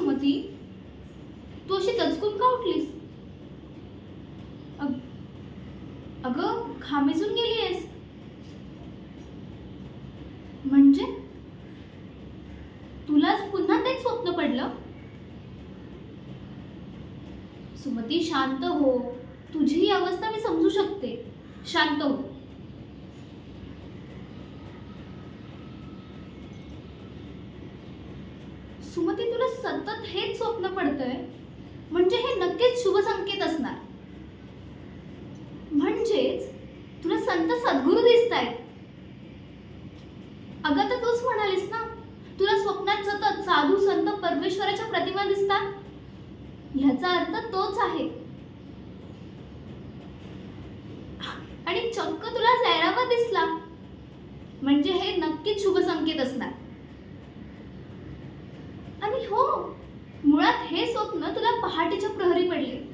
सुमती, तू अशी दचकून का उठलीस? अगं, घामेजून गेलीयस. म्हणजे तुलाच पुन्हा तेच स्वप्न पडलं? सुमती, शांत हो. तुझी ही अवस्था मी समजू शकते. शांत हो. सुमती, तुला सतत हेच स्वप्न पडतंय म्हणजे हे नक्कीच शुभ संकेत असणार. म्हणजेच तुला संत सद्गुरू दिसतायत. अगं, तर तूच म्हणालीस ना, तुला स्वप्नात सतत साधू संत परमेश्वराच्या प्रतिमा दिसतात. ह्याचा अर्थ तोच आहे. आणि चक्क तुला जैरावत दिसला म्हणजे हे नक्कीच शुभ संकेत असणार. आणि हो, मुळात हे स्वप्न तुला पहाटेच्या प्रहरी पडले.